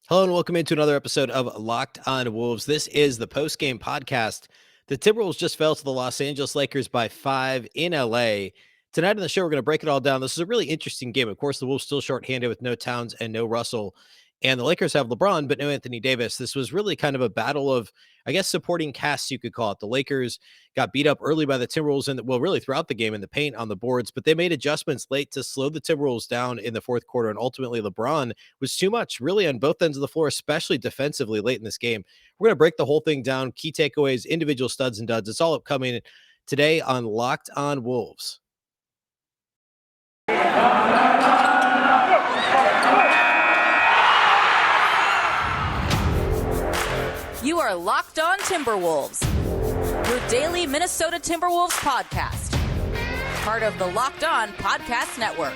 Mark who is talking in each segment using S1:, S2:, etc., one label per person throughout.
S1: Hello and welcome into another episode of Locked On Wolves. This is the post-game podcast. The Timberwolves just fell to the Los Angeles Lakers by 5 in LA. Tonight on the show, we're going to break it all down. This is a really interesting game. Of course, the Wolves still shorthanded with no Towns and no Russell. And the Lakers have LeBron, but no Anthony Davis. This was really kind of a battle of, I guess, supporting casts, you could call it. The Lakers got beat up early by the Timberwolves and, well, really throughout the game in the paint on the boards, but they made adjustments late to slow the Timberwolves down in the fourth quarter. And ultimately, LeBron was too much, really, on both ends of the floor, especially defensively late in this game. We're going to break the whole thing down, key takeaways, individual studs and duds. It's all upcoming today on Locked On Wolves.
S2: You are Locked On Timberwolves, your daily Minnesota Timberwolves podcast. Part of the Locked On Podcast Network.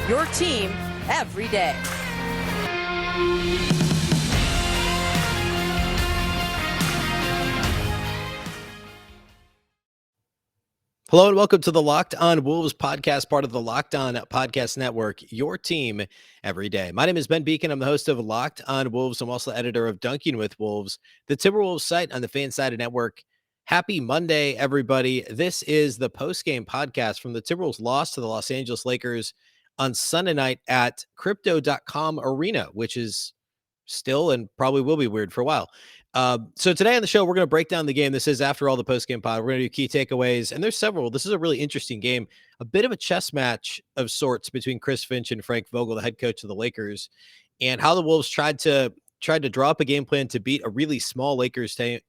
S2: Your team every day.
S1: Hello and welcome to the Locked On Wolves podcast, part of the Locked On Podcast Network, your team every day. My name is Beecken. I'm the host of Locked On Wolves. I'm also the editor of Dunking with Wolves, the Timberwolves site on the Fansided Network. Happy Monday, everybody. This is the post-game podcast from the Timberwolves loss to the Los Angeles Lakers on Sunday night at Crypto.com Arena, which is still and probably will be weird for a while. So today on the show, we're going to break down the game. This is after all the post-game pod. We're going to do key takeaways, and there's several. This is a really interesting game, a bit of a chess match of sorts between Chris Finch and Frank Vogel, the head coach of the Lakers, and how the Wolves tried to draw up a game plan to beat a really small Lakers team.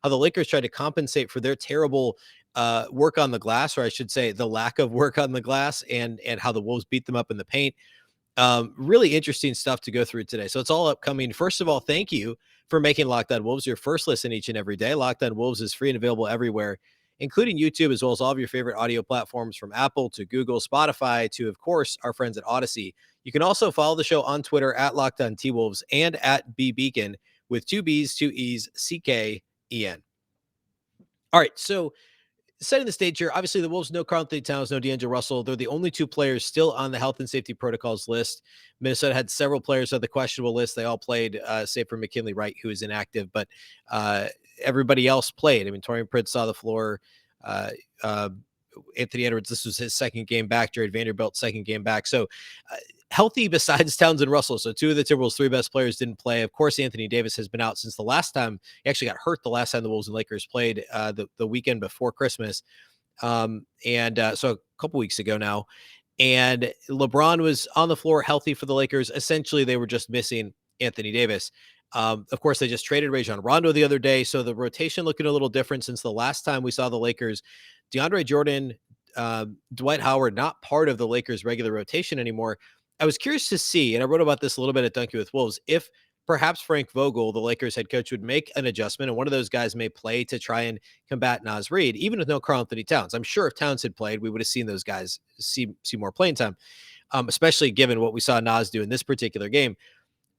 S1: How the Lakers tried to compensate for their terrible work on the glass, or I should say, the lack of work on the glass, and how the Wolves beat them up in the paint. Really interesting stuff to go through today. So it's all upcoming. First of all, thank you for making Locked On Wolves your first listen each and every day. Locked On Wolves is free and available everywhere, including YouTube, as well as all of your favorite audio platforms from Apple to Google, Spotify to, of course, our friends at Odyssey. You can also follow the show on Twitter at Locked On T-Wolves and at Beecken with 2 B's, 2 E's, C-K-E-N. All right, so setting the stage here, obviously the Wolves, no Karl-Anthony Towns, no D'Angelo Russell. They're the only two players still on the health and safety protocols list. Minnesota had several players on the questionable list. They all played, save for McKinley Wright, who is inactive, but everybody else played. I mean, Taurean Prince saw the floor. Anthony Edwards, this was his second game back. Jared Vanderbilt, second game back. So healthy besides Towns and Russell. So two of the Timberwolves' three best players didn't play. Of course, Anthony Davis has been out since the last time. He actually got hurt the last time the Wolves and Lakers played the weekend before Christmas. So a couple weeks ago now. And LeBron was on the floor healthy for the Lakers. Essentially, they were just missing Anthony Davis. Of course, they just traded Rajon Rondo the other day. So the rotation looking a little different since the last time we saw the Lakers. DeAndre Jordan, Dwight Howard, not part of the Lakers' regular rotation anymore. I was curious to see, and I wrote about this a little bit at Dunking with Wolves, if perhaps Frank Vogel, the Lakers head coach, would make an adjustment, and one of those guys may play to try and combat Naz Reid, even with no Karl-Anthony Towns. I'm sure if Towns had played, we would have seen those guys see more playing time, especially given what we saw Naz do in this particular game.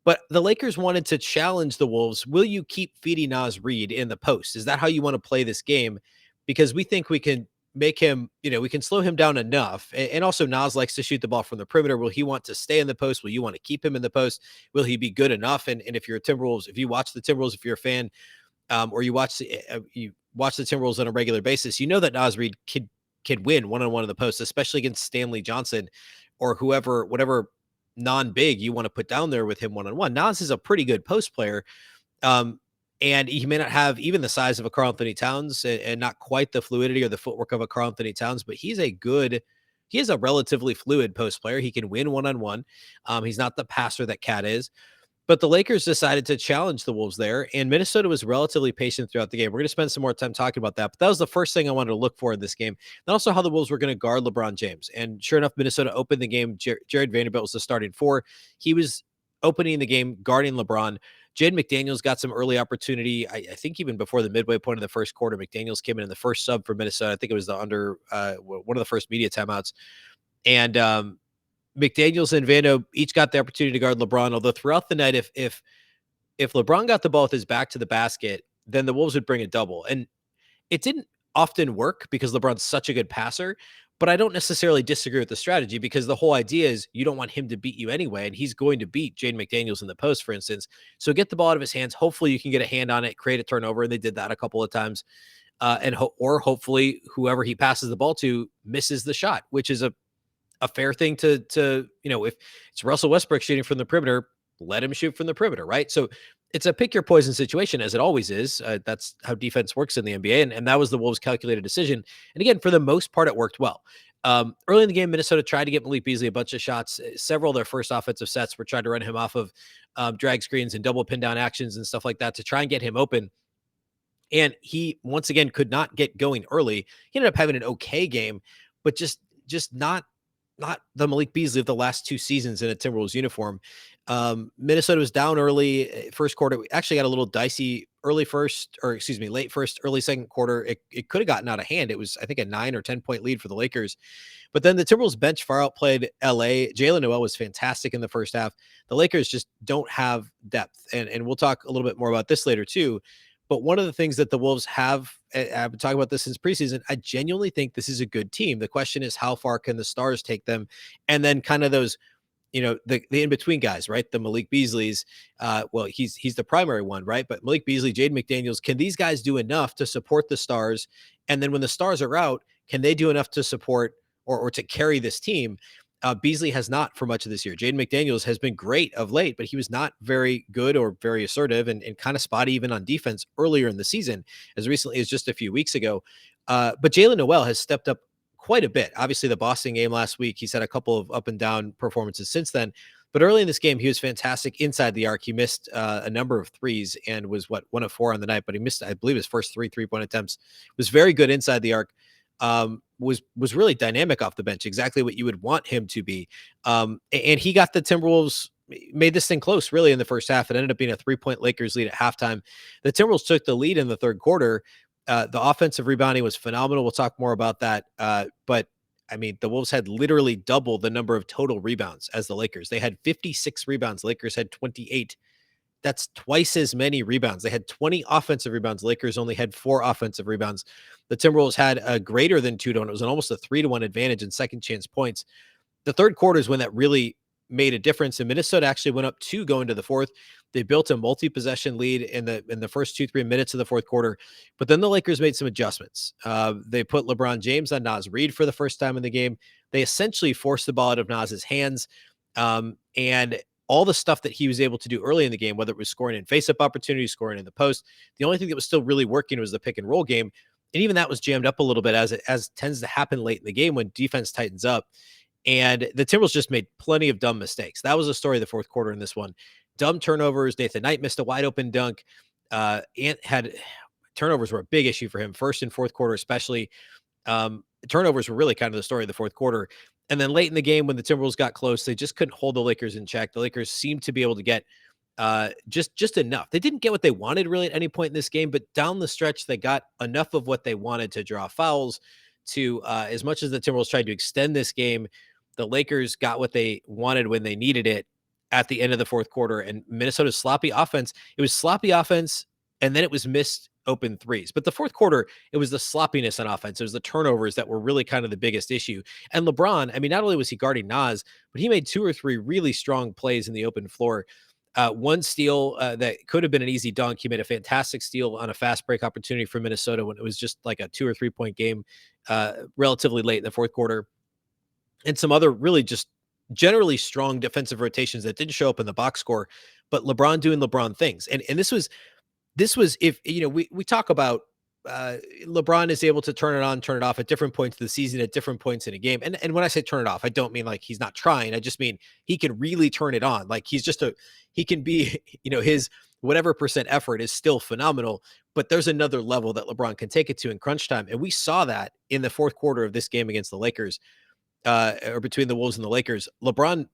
S1: But the Lakers wanted to challenge the Wolves. Will you keep feeding Naz Reid in the post? Is that how you want to play this game? Because we think we can make him, we can slow him down enough. And also Naz likes to shoot the ball from the perimeter. Will he want to stay in the post? Will you want to keep him in the post? Will he be good enough? And if you're a Timberwolves, if you watch the Timberwolves, if you're a fan, or you watch the Timberwolves on a regular basis, you know that Naz Reid could win one-on-one in the post, especially against Stanley Johnson or whatever non-big you want to put down there with him one-on-one. Naz is a pretty good post player. And he may not have even the size of a Karl-Anthony Towns and not quite the fluidity or the footwork of a Karl-Anthony Towns, but he is a relatively fluid post player. He can win one-on-one. He's not the passer that Cat is. But the Lakers decided to challenge the Wolves there, and Minnesota was relatively patient throughout the game. We're going to spend some more time talking about that, but that was the first thing I wanted to look for in this game. And also how the Wolves were going to guard LeBron James. And sure enough, Minnesota opened the game. Jared Vanderbilt was the starting four. He was opening the game, guarding LeBron. Jaden McDaniels got some early opportunity. I think even before the midway point of the first quarter, McDaniels came in the first sub for Minnesota. I think it was one of the first media timeouts. And McDaniels and Vando each got the opportunity to guard LeBron, although throughout the night, if LeBron got the ball with his back to the basket, then the Wolves would bring a double. And it didn't often work because LeBron's such a good passer, But I don't necessarily disagree with the strategy because the whole idea is you don't want him to beat you anyway, and he's going to beat Jaden McDaniels in the post, for instance. So get the ball out of his hands. Hopefully, you can get a hand on it, create a turnover, and they did that a couple of times. Or hopefully, whoever he passes the ball to misses the shot, which is a fair thing to if it's Russell Westbrook shooting from the perimeter, let him shoot from the perimeter, right? So it's a pick your poison situation, as it always is. That's how defense works in the NBA, and that was the Wolves' calculated decision. And again, for the most part, it worked well. Early in the game, Minnesota tried to get Malik Beasley a bunch of shots. Several of their first offensive sets were trying to run him off of drag screens and double pin down actions and stuff like that to try and get him open. And he once again could not get going early. He ended up having an okay game, but just not the Malik Beasley of the last 2 seasons in a Timberwolves uniform. Minnesota was down early first quarter. We actually got a little dicey late first, early second quarter. It could have gotten out of hand. It was, I think, a 9 or 10 point lead for the Lakers. But then the Timberwolves bench far outplayed LA. Jalen Noel was fantastic in the first half. The Lakers just don't have depth. And we'll talk a little bit more about this later too. But one of the things that the Wolves have, I've been talking about this since preseason, I genuinely think this is a good team. The question is, how far can the stars take them? And then kind of those, the in-between guys, right? The Malik Beasleys. Well, he's the primary one, right? But Malik Beasley, Jaden McDaniels, can these guys do enough to support the stars? And then when the stars are out, can they do enough to support or to carry this team? Beasley has not for much of this year. Jaden McDaniels has been great of late, but he was not very good or very assertive and kind of spotty even on defense earlier in the season, as recently as just a few weeks ago. But Jalen Noel has stepped up quite a bit. Obviously, the Boston game last week, he's had a couple of up and down performances since then. But early in this game, he was fantastic inside the arc. He missed a number of threes and was 1 of 4 on the night, but he missed, I believe, his first 3-point attempts. Was very good inside the arc. Was really dynamic off the bench, exactly what you would want him to be. And he got the Timberwolves, made this thing close really in the first half. It ended up being a 3-point Lakers lead at halftime. The Timberwolves took the lead in the third quarter. The offensive rebounding was phenomenal. We'll talk more about that. But I mean, the Wolves had literally double the number of total rebounds as the Lakers. They had 56 rebounds. Lakers had 28. That's twice as many rebounds. They had 20 offensive rebounds. Lakers only had 4 offensive rebounds. The Timberwolves had a greater than 2-1. It was almost a 3-1 advantage in second chance points. The third quarter is when that really made a difference. And Minnesota actually went up 2 going to the fourth. They built a multi-possession lead in the first 2-3 minutes of the fourth quarter. But then the Lakers made some adjustments. They put LeBron James on Naz Reid for the first time in the game. They essentially forced the ball out of Naz's hands. And all the stuff that he was able to do early in the game, whether it was scoring in face-up opportunities, scoring in the post, the only thing that was still really working was the pick and roll game. And even that was jammed up a little bit as tends to happen late in the game when defense tightens up. And the Timberwolves just made plenty of dumb mistakes. That was the story of the fourth quarter in this one. Dumb turnovers. Nathan Knight missed a wide open dunk. Ant had turnovers were a big issue for him, first and fourth quarter, especially. Turnovers were really kind of the story of the fourth quarter. And then late in the game, when the Timberwolves got close, they just couldn't hold the Lakers in check. The Lakers seemed to be able to get just enough. They didn't get what they wanted really at any point in this game, but down the stretch, they got enough of what they wanted to draw fouls. To as much as the Timberwolves tried to extend this game, the Lakers got what they wanted when they needed it at the end of the fourth quarter. And Minnesota's sloppy offense, it was sloppy offense, and then it was missed open threes. But the fourth quarter, it was the sloppiness on offense. It was the turnovers that were really kind of the biggest issue. And LeBron, I mean, not only was he guarding Naz, but he made 2 or 3 really strong plays in the open floor. One steal that could have been an easy dunk. He made a fantastic steal on a fast break opportunity for Minnesota when it was just like a 2 or 3 point game relatively late in the fourth quarter. And some other really just generally strong defensive rotations that didn't show up in the box score, but LeBron doing LeBron things. And this was if we talk about LeBron is able to turn it on, turn it off at different points of the season, at different points in a game. And when I say turn it off, I don't mean like he's not trying. I just mean he can really turn it on. Like he can be, his whatever percent effort is still phenomenal, but there's another level that LeBron can take it to in crunch time. And we saw that in the fourth quarter of this game against the Lakers, or between the Wolves and the Lakers. LeBron,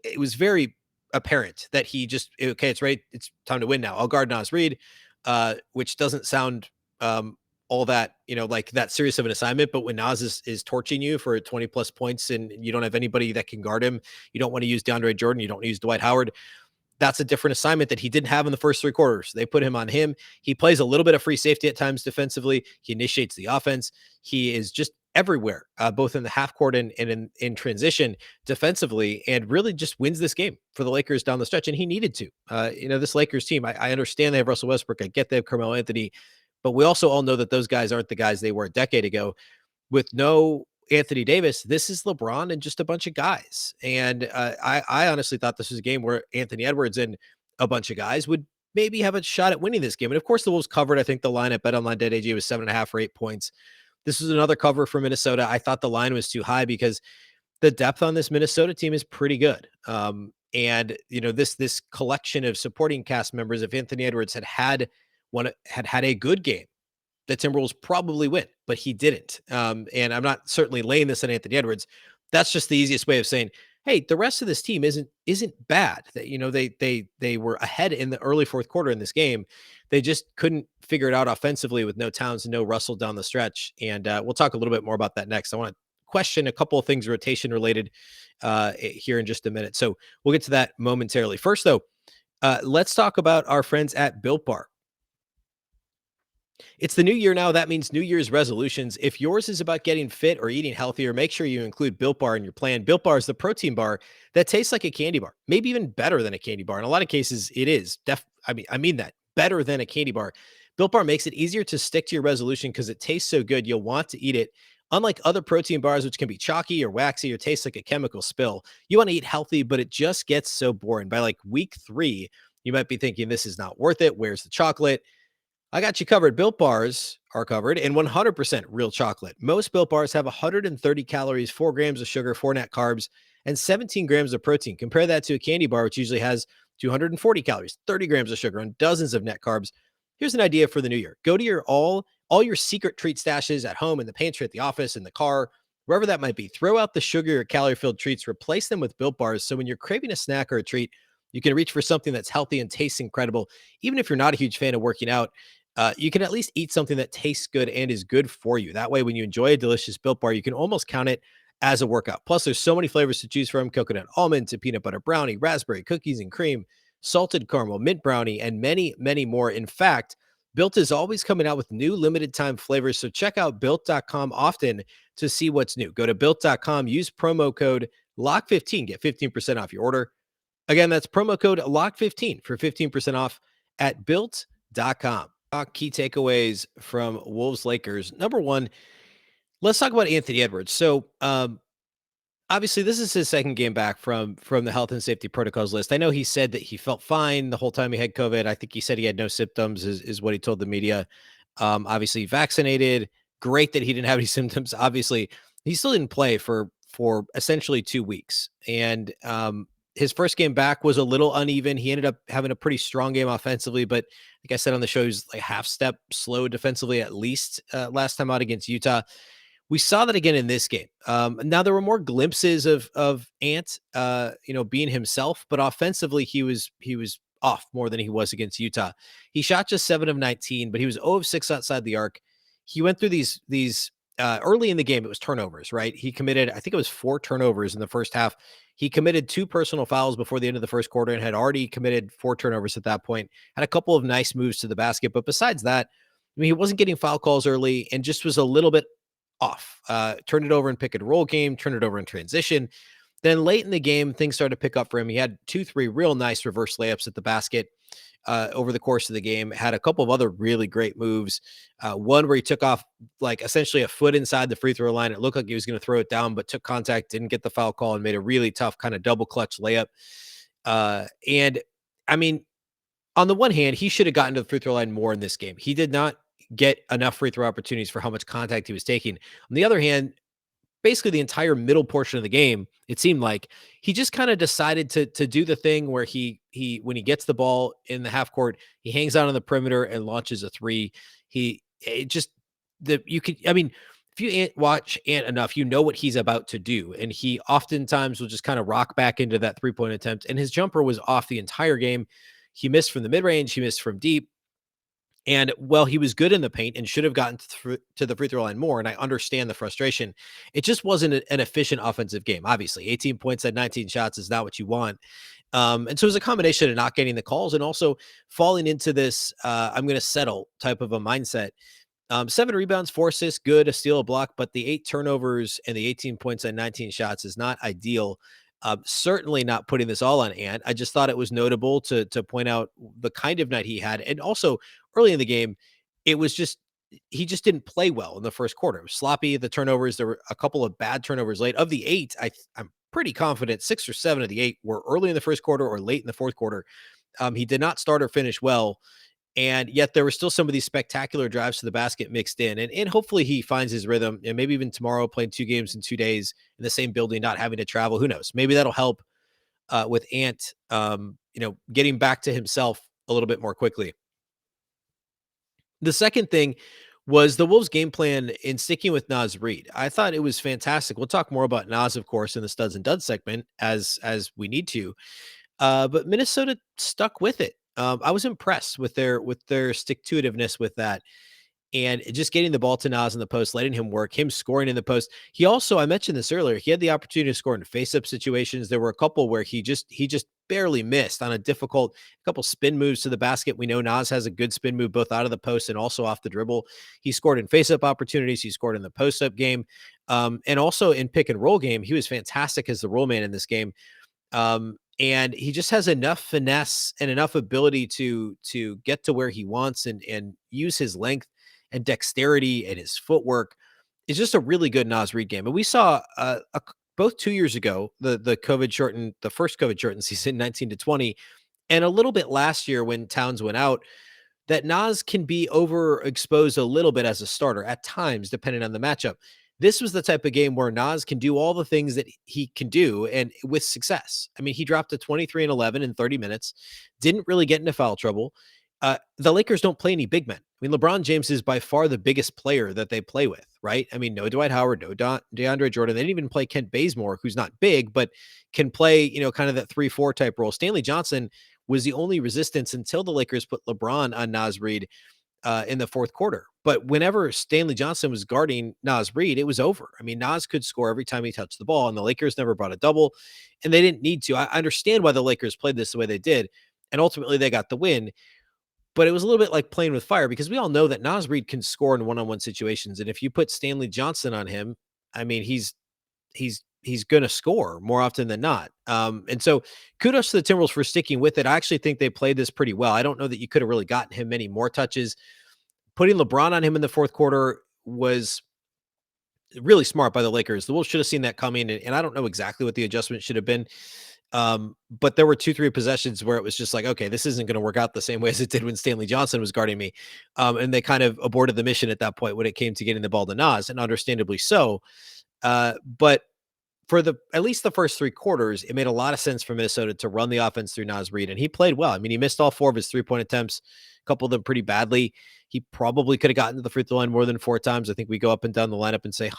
S1: it was very apparent that he just, okay, it's right. It's time to win now. I'll guard Naz Reid, which doesn't sound all that, like that serious of an assignment. But when Naz is torching you for 20 plus points and you don't have anybody that can guard him, you don't want to use DeAndre Jordan, you don't want to use Dwight Howard. That's a different assignment that he didn't have in the first 3 quarters. They put him on him. He plays a little bit of free safety at times defensively. He initiates the offense. He is just everywhere, both in the half court and in transition defensively, and really just wins this game for the Lakers down the stretch. And he needed to. This Lakers team, I understand they have Russell Westbrook. I get they have Karl-Anthony, but we also all know that those guys aren't the guys they were a decade ago. With no Anthony Davis, this is LeBron and just a bunch of guys. And I honestly thought this was a game where Anthony Edwards and a bunch of guys would maybe have a shot at winning this game. And of course, the Wolves covered. I think the line at BetOnline.ag was 7.5 or 8 points. This was another cover for Minnesota. I thought the line was too high because the depth on this Minnesota team is pretty good. And this collection of supporting cast members, if Anthony Edwards had a good game, the Timberwolves probably win, but he didn't. And I'm not certainly laying this on Anthony Edwards. That's just the easiest way of saying, hey, the rest of this team isn't bad. They were ahead in the early fourth quarter in this game. They just couldn't figure it out offensively with no Towns and no Russell down the stretch. And we'll talk a little bit more about that next. I want to question a couple of things rotation related here in just a minute. So we'll get to that momentarily. First, though, let's talk about our friends at Built Bar. It's the new year now. That means New Year's resolutions. If yours is about getting fit or eating healthier, make sure you include Built Bar in your plan. Built Bar is the protein bar that tastes like a candy bar, maybe even better than a candy bar. In a lot of cases, it is. I mean that better than a candy bar. Built Bar makes it easier to stick to your resolution because it tastes so good, you'll want to eat it. Unlike other protein bars, which can be chalky or waxy or taste like a chemical spill, you want to eat healthy, but it just gets so boring. By like week 3, you might be thinking, this is not worth it. Where's the chocolate? I got you covered. Built Bars are covered in 100% real chocolate. Most Built Bars have 130 calories, 4 grams of sugar, 4 net carbs, and 17 grams of protein. Compare that to a candy bar, which usually has 240 calories, 30 grams of sugar, and dozens of net carbs. Here's an idea for the new year. Go to your all your secret treat stashes at home, in the pantry, at the office, in the car, wherever that might be. Throw out the sugar or calorie-filled treats. Replace them with Built Bars. So when you're craving a snack or a treat, you can reach for something that's healthy and tastes incredible. Even if you're not a huge fan of working out, you can at least eat something that tastes good and is good for you. That way, when you enjoy a delicious Built Bar, you can almost count it as a workout. Plus, there's so many flavors to choose from: coconut almond to peanut butter brownie, raspberry, cookies and cream, salted caramel, mint brownie, and many, many more. In fact, Built is always coming out with new limited time flavors. So check out Built.com often to see what's new. Go to Built.com, use promo code LOCK15, get 15% off your order. Again, that's promo code LOCK15 for 15% off at Built.com. Key takeaways from Wolves Lakers. Number one, let's talk about Anthony Edwards. So obviously this is his second game back from the health and safety protocols list. I know he said that he felt fine the whole time he had COVID. I think he said he had no symptoms is what he told the media. Obviously vaccinated. Great that he didn't have any symptoms. Obviously he still didn't play for essentially 2 weeks. And his first game back was a little uneven. He ended up having a pretty strong game offensively, but like I said on the show, he was like half step slow defensively, at least last time out against Utah. We saw that again in this game. Now there were more glimpses of Ant, being himself, but offensively he was off more than he was against Utah. He shot just 7 of 19, but he was 0 of 6 outside the arc. He went through these early in the game. It was turnovers, right? He committed, I think it was 4 turnovers in the first half. He committed 2 personal fouls before the end of the first quarter and had already committed 4 turnovers at that point. Had a couple of nice moves to the basket, but besides that, I mean, he wasn't getting foul calls early and just was a little bit off. Turned it over in pick and roll game, turned it over in transition. Then late in the game, things started to pick up for him. He had 2-3 real nice reverse layups at the basket over the course of the game. Had a couple of other really great moves. One where he took off like essentially a foot inside the free throw line. It looked like he was going to throw it down, but took contact, didn't get the foul call, and made a really tough kind of double clutch layup. And I mean, on the one hand, he should have gotten to the free throw line more in this game. He did not get enough free throw opportunities for how much contact he was taking. On the other hand, basically the entire middle portion of the game, it seemed like he just kind of decided to do the thing where he when he gets the ball in the half court, he hangs out on the perimeter and launches a 3. If you watch Ant enough, you know what he's about to do. And he oftentimes will just kind of rock back into that 3-point attempt. And his jumper was off the entire game. He missed from the mid-range. He missed from deep. And well, he was good in the paint and should have gotten to the free throw line more. And I understand the frustration. It just wasn't an efficient offensive game. Obviously 18 points at 19 shots is not what you want. And so it was a combination of not getting the calls and also falling into this, I'm going to settle type of a mindset. 7 rebounds, 4 assists, good, a steal, a block, but the 8 turnovers and the 18 points on 19 shots is not ideal. Certainly not putting this all on Ant. I just thought it was notable to point out the kind of night he had, and also early in the game, it was just he just didn't play well in the first quarter. It was sloppy. The turnovers, there were a couple of bad turnovers late. Of the 8, I'm pretty confident 6 or 7 of the 8 were early in the first quarter or late in the fourth quarter. He did not start or finish well. And yet there were still some of these spectacular drives to the basket mixed in. And hopefully he finds his rhythm. And maybe even tomorrow, playing 2 games in 2 days in the same building, not having to travel. Who knows? Maybe that'll help with Ant, getting back to himself a little bit more quickly. The second thing was the Wolves' game plan in sticking with Naz Reid. I thought it was fantastic. We'll talk more about Naz, of course, in the studs and duds segment as we need to. But Minnesota stuck with it. I was impressed with their stick to itiveness with that, and just getting the ball to Naz in the post, letting him work, him scoring in the post. He also, I mentioned this earlier, he had the opportunity to score in face-up situations. There were a couple where he just barely missed on a couple spin moves to the basket. We know Naz has a good spin move both out of the post and also off the dribble. He scored in face-up opportunities. He scored in the post-up game, and also in pick and roll game. He was fantastic as the roll man in this game. And he just has enough finesse and enough ability to get to where he wants and use his length and dexterity and his footwork. It's just a really good Naz Reid game. And we saw both 2 years ago, the first COVID shortened season, 19 to 20, and a little bit last year when Towns went out, that Naz can be overexposed a little bit as a starter at times, depending on the matchup. This was the type of game where Naz can do all the things that he can do and with success. I mean, he dropped to 23 and 11 in 30 minutes, didn't really get into foul trouble. The Lakers don't play any big men. I mean, LeBron James is by far the biggest player that they play with, right? I mean, no Dwight Howard, no DeAndre Jordan. They didn't even play Kent Bazemore, who's not big, but can play, kind of that 3-4 type role. Stanley Johnson was the only resistance until the Lakers put LeBron on Naz Reid in the fourth quarter. But whenever Stanley Johnson was guarding Naz Reid, it was over. I mean, Naz could score every time he touched the ball, and the Lakers never brought a double, and they didn't need to. I understand why the Lakers played this the way they did, and ultimately they got the win. But it was a little bit like playing with fire because we all know that Naz Reid can score in one-on-one situations, and if you put Stanley Johnson on him, I mean, he's going to score more often than not. And so kudos to the Timberwolves for sticking with it. I actually think they played this pretty well. I don't know that you could have really gotten him many more touches. Putting LeBron on him in the fourth quarter was really smart by the Lakers. The Wolves should have seen that coming, and I don't know exactly what the adjustment should have been. But there were 2-3 possessions where it was just like, okay, this isn't going to work out the same way as it did when Stanley Johnson was guarding me. And they kind of aborted the mission at that point when it came to getting the ball to Naz, and understandably so. But for at least the first 3 quarters, it made a lot of sense for Minnesota to run the offense through Naz Reid, and he played well. I mean, he missed all 4 of his 3-point attempts, a couple of them pretty badly. He probably could have gotten to the free throw line more than 4 times. I think we go up and down the lineup and say,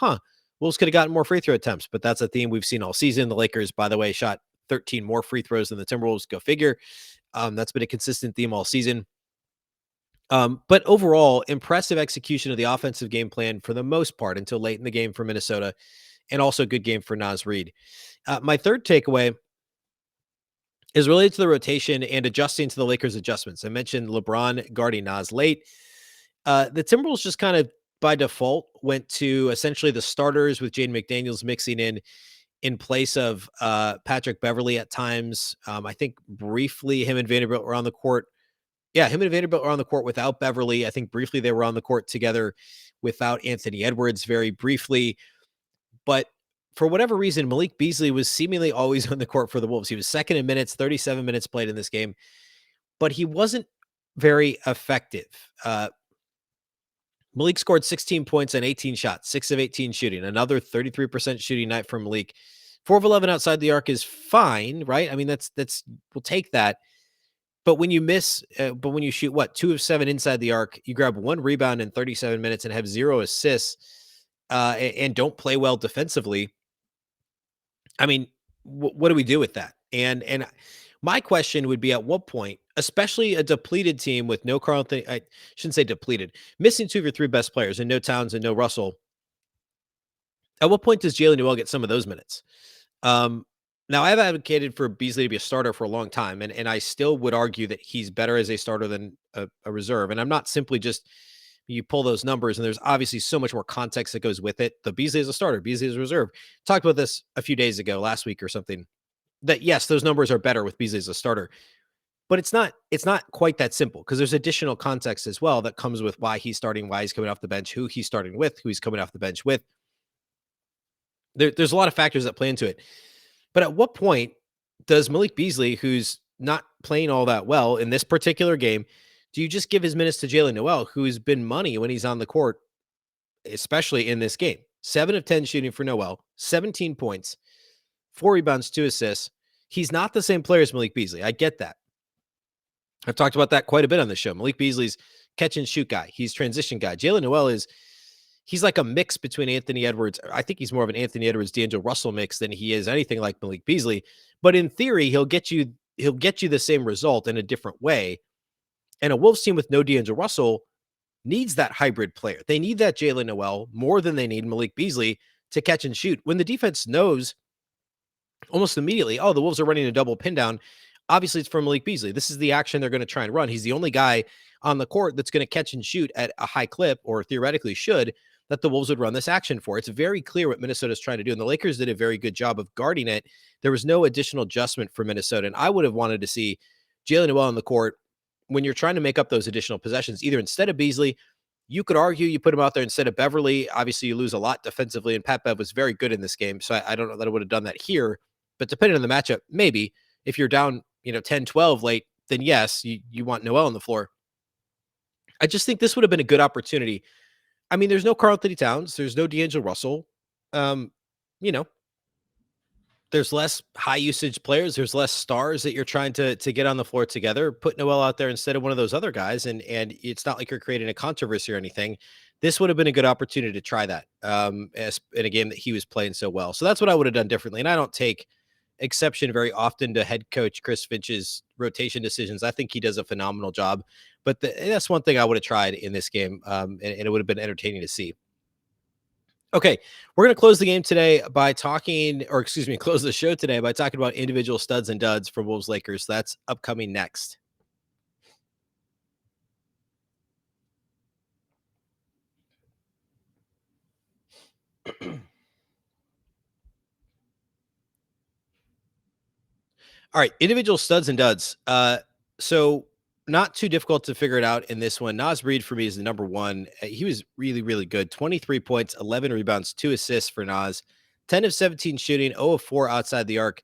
S1: Wolves could have gotten more free throw attempts, but that's a theme we've seen all season. The Lakers, by the way, shot 13 more free throws than the Timberwolves. Go figure. That's been a consistent theme all season. But overall, impressive execution of the offensive game plan for the most part until late in the game for Minnesota, and also a good game for Naz Reid. My third takeaway is related to the rotation and adjusting to the Lakers' adjustments. I mentioned LeBron guarding Naz late. The Timberwolves just kind of by default went to essentially the starters with Jaden McDaniels mixing in place of Patrick Beverley at times. I think briefly him and Vanderbilt were on the court. Yeah, him and Vanderbilt were on the court without Beverley. I think briefly they were on the court together without Anthony Edwards, very briefly. But for whatever reason, Malik Beasley was seemingly always on the court for the Wolves. He was second in minutes, 37 minutes played in this game, but he wasn't very effective. Malik scored 16 points and 18 shots, 6 of 18 shooting, another 33% shooting night for Malik. 4 of 11 outside the arc is fine, right? I mean, that's we'll take that. But when you when you shoot 2 of 7 inside the arc, you grab 1 rebound in 37 minutes and have 0 assists, and don't play well defensively. I mean, what do we do with that? And my question would be, at what point, especially a depleted team with no Karl-Anthony, I shouldn't say depleted, missing 2 of your 3 best players and no Towns and no Russell. At what point does Jalen Noel get some of those minutes? Now, I've advocated for Beasley to be a starter for a long time, and I still would argue that he's better as a starter than a reserve. And I'm not simply just, You pull those numbers, and there's obviously so much more context that goes with it. The Beasley is a starter, Beasley is a reserve. Talked about this a few days ago, last week or something. That yes, those numbers are better with Beasley as a starter, but it's not quite that simple because there's additional context as well that comes with why he's starting, why he's coming off the bench, who he's starting with, who he's coming off the bench with. There's a lot of factors that play into it. But at what point does Malik Beasley, who's not playing all that well in this particular game, do you just give his minutes to Jaylen Noel, who's been money when he's on the court, especially in this game? 7 of 10 shooting for Noel, 17 points, 4 rebounds, 2 assists. He's not the same player as Malik Beasley. I get that. I've talked about that quite a bit on the show. Malik Beasley's catch and shoot guy. He's transition guy. Jaylen Noel he's like a mix between Anthony Edwards. I think he's more of an Anthony Edwards, D'Angelo Russell mix than he is anything like Malik Beasley. But in theory, he'll get you the same result in a different way. And a Wolves team with no D'Angelo Russell needs that hybrid player. They need that Jaylen Noel more than they need Malik Beasley to catch and shoot. When the defense knows almost immediately, oh, the Wolves are running a double pin down, obviously it's for Malik Beasley. This is the action they're going to try and run. He's the only guy on the court that's going to catch and shoot at a high clip, or theoretically should, that the Wolves would run this action for. It's very clear what Minnesota's trying to do, and the Lakers did a very good job of guarding it. There was no additional adjustment for Minnesota, and I would have wanted to see Jaylen Noel on the court when you're trying to make up those additional possessions, either instead of Beasley. You could argue you put him out there instead of Beverly. Obviously, you lose a lot defensively, and Pat Bev was very good in this game, so I don't know that I would have done that here. But depending on the matchup, maybe. If you're down 10-12 late, then yes, you want Noel on the floor. I just think this would have been a good opportunity. I mean, there's no Karl-Anthony Towns. There's no D'Angelo Russell. You know, there's less high usage players. There's less stars that you're trying to get on the floor together. Put Noel out there instead of one of those other guys, and it's not like you're creating a controversy or anything. This would have been a good opportunity to try that as in a game that he was playing so well. So that's what I would have done differently. And I don't take exception very often to head coach Chris Finch's rotation decisions. I think he does a phenomenal job, but that's one thing I would have tried in this game, and it would have been entertaining to see. Okay, we're going to close the game today by talking, or excuse me, close the show today by talking about individual studs and duds for Wolves Lakers. That's upcoming next. All right, individual studs and duds. So not too difficult to figure it out in this one. Naz Reid for me is the number one. He was really, really good. 23 points, 11 rebounds, 2 assists for Naz. 10 of 17 shooting, 0 of 4 outside the arc.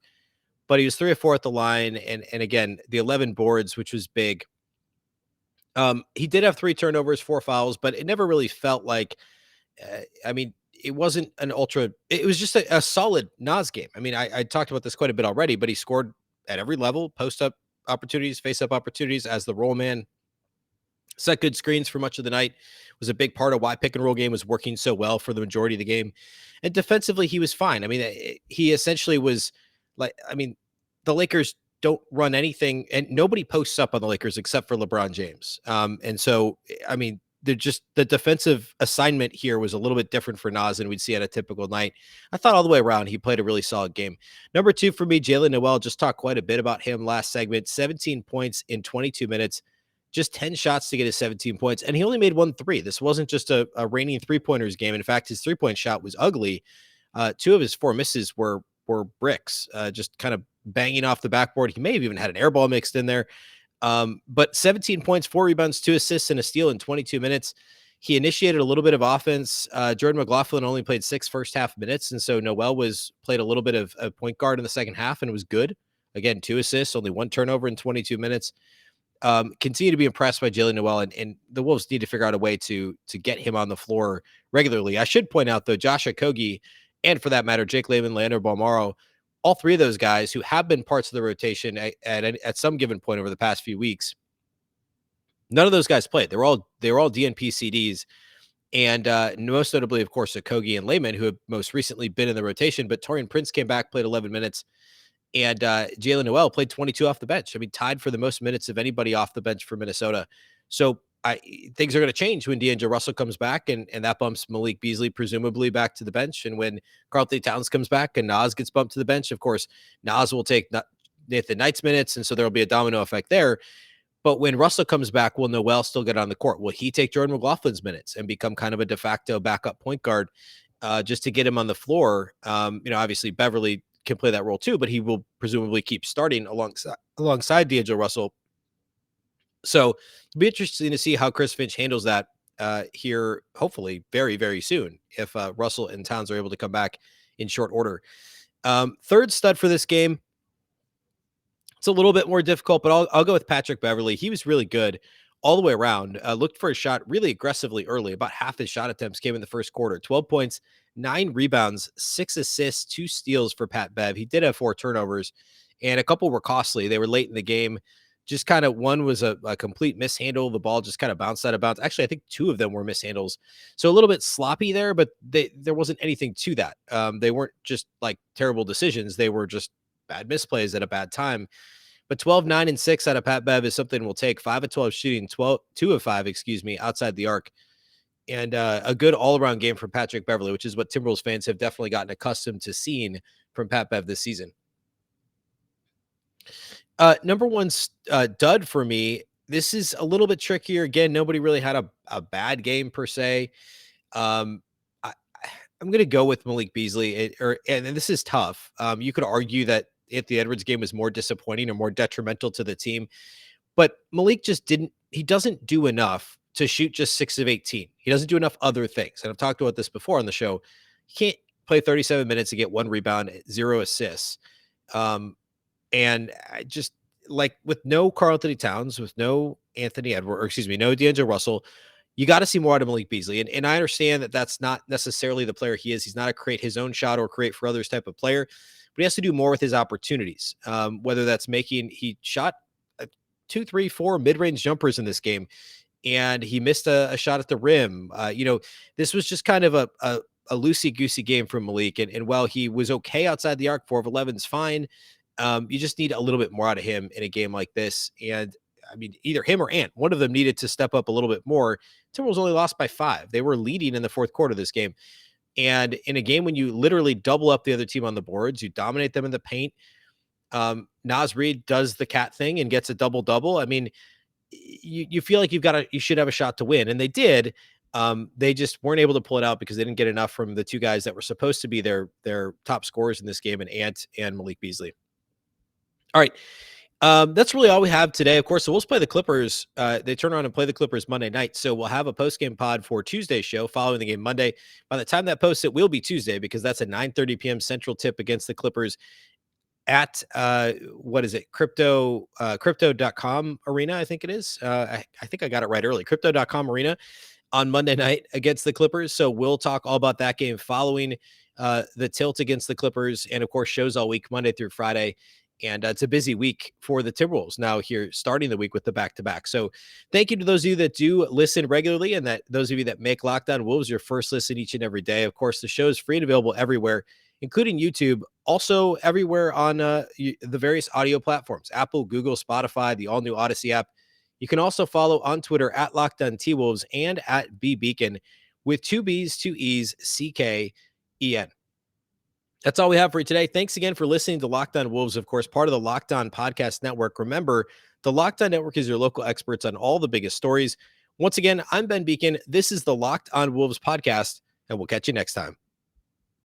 S1: But he was 3 of 4 at the line. And again, the 11 boards, which was big. He did have 3 turnovers, 4 fouls, but it never really felt like, it wasn't an ultra, it was just a solid Naz game. I mean, I talked about this quite a bit already, but he scored at every level, post up opportunities, face up opportunities as the roll man, set good screens for much of the night, was a big part of why pick and roll game was working so well for the majority of the game. And defensively, he was fine. I mean, he essentially was the Lakers don't run anything, and nobody posts up on the Lakers except for LeBron James. And so, the defensive assignment here was a little bit different for Naz than we'd see at a typical night. I thought all the way around, he played a really solid game. Number 2 for me, Jaylen Noel. Just talked quite a bit about him last segment. 17 points in 22 minutes, just 10 shots to get his 17 points. And he only made 1 3. This wasn't just a raining 3-pointers game. In fact, his 3-point shot was ugly. 2 of his 4 misses were bricks, just kind of banging off the backboard. He may have even had an air ball mixed in there. But 17 points, 4 rebounds, 2 assists, and a steal in 22 minutes. He initiated a little bit of offense. Jordan McLaughlin only played 6 first half minutes, and so Noel played a little bit of a point guard in the second half, and it was good. Again, 2 assists, only 1 turnover in 22 minutes. Continue to be impressed by Jaylen Noel, and the Wolves need to figure out a way to get him on the floor regularly. I should point out, though, Josh Okogie, and for that matter, Jake Layman, Leandro Balmaro, all 3 of those guys who have been parts of the rotation at some given point over the past few weeks, none of those guys played. They were all DNP CDs, and most notably, of course, Okogie and Layman, who have most recently been in the rotation. But Taurean Prince came back, played 11 minutes, and Jaylen Noel played 22 off the bench. I mean, tied for the most minutes of anybody off the bench for Minnesota. So things are going to change when D'Angelo Russell comes back, and that bumps Malik Beasley presumably back to the bench. And when Karl-Anthony Towns comes back and Naz gets bumped to the bench, of course, Naz will take Nathan Knight's minutes, and so there will be a domino effect there. But when Russell comes back, will Noel still get on the court? Will he take Jordan McLaughlin's minutes and become kind of a de facto backup point guard just to get him on the floor? Obviously Beverly can play that role too, but he will presumably keep starting alongside D'Angelo Russell. So it'll be interesting to see how Chris Finch handles that here, hopefully very, very soon, if Russell and Towns are able to come back in short order. Third stud for this game, it's a little bit more difficult, but I'll go with Patrick Beverly. He was really good all the way around. Looked for a shot really aggressively early. About half his shot attempts came in the first quarter. 12 points, 9 rebounds, 6 assists, 2 steals for Pat Bev. He did have 4 turnovers, and a couple were costly. They were late in the game. Just kind of one was a complete mishandle. The ball just kind of bounced out of bounds. Actually, I think 2 of them were mishandles. So a little bit sloppy there, but there wasn't anything to that. They weren't just like terrible decisions. They were just bad misplays at a bad time. But 12, 9, and 6 out of Pat Bev is something we'll take. 5 of 12 shooting, 2 of 5, outside the arc. And a good all-around game from Patrick Beverly, which is what Timberwolves fans have definitely gotten accustomed to seeing from Pat Bev this season. Number one dud for me. This is a little bit trickier. Again, nobody really had a bad game per se. I'm going to go with Malik Beasley. And this is tough. You could argue that Anthony Edwards' game was more disappointing or more detrimental to the team, but Malik just doesn't do enough to shoot just 6 of 18. He doesn't do enough other things. And I've talked about this before on the show. He can't play 37 minutes and get 1 rebound, 0 assists. And I just like with no Karl-Anthony Towns, with no Anthony Edwards, no D'Angelo Russell, you got to see more out of Malik Beasley. And I understand that that's not necessarily the player he is. He's not a create his own shot or create for others type of player, but he has to do more with his opportunities. Whether that's he shot 2, 3, 4 mid-range jumpers in this game, and he missed a shot at the rim. This was just kind of a loosey-goosey game from Malik. And while he was okay outside the arc, 4 of 11 is fine. You just need a little bit more out of him in a game like this. And I mean, either him or Ant, one of them needed to step up a little bit more. Timberwolves only lost by 5. They were leading in the fourth quarter of this game. And in a game when you literally double up the other team on the boards, you dominate them in the paint. Naz Reid does the cat thing and gets a double-double. I mean, you feel like you should have a shot to win. And they did. They just weren't able to pull it out because they didn't get enough from the 2 guys that were supposed to be their top scorers in this game, and Ant and Malik Beasley. All right. That's really all we have today. Of course, the Wolves play the Clippers. They turn around and play the Clippers Monday night. So we'll have a post-game pod for Tuesday's show following the game Monday. By the time that posts, it will be Tuesday because that's a 9:30 p.m. Central tip against the Clippers at crypto.com arena. I think it is. I think I got it right early. Crypto.com arena on Monday night against the Clippers. So we'll talk all about that game following the tilt against the Clippers, and of course shows all week, Monday through Friday. And it's a busy week for the Timberwolves now here, starting the week with the back-to-back. So thank you to those of you that do listen regularly, and that those of you that make Locked On Wolves your first listen each and every day. Of course, the show is free and available everywhere, including YouTube, also everywhere on the various audio platforms, Apple, Google, Spotify, the all-new Odyssey app. You can also follow on Twitter at Locked On T-Wolves and at Beecken with 2 B's, 2 E's, CKEN. That's all we have for you today. Thanks again for listening to Locked On Wolves, of course, part of the Locked On Podcast Network. Remember, the Locked On Network is your local experts on all the biggest stories. Once again, I'm Ben Beecken. This is the Locked On Wolves podcast, and we'll catch you next time.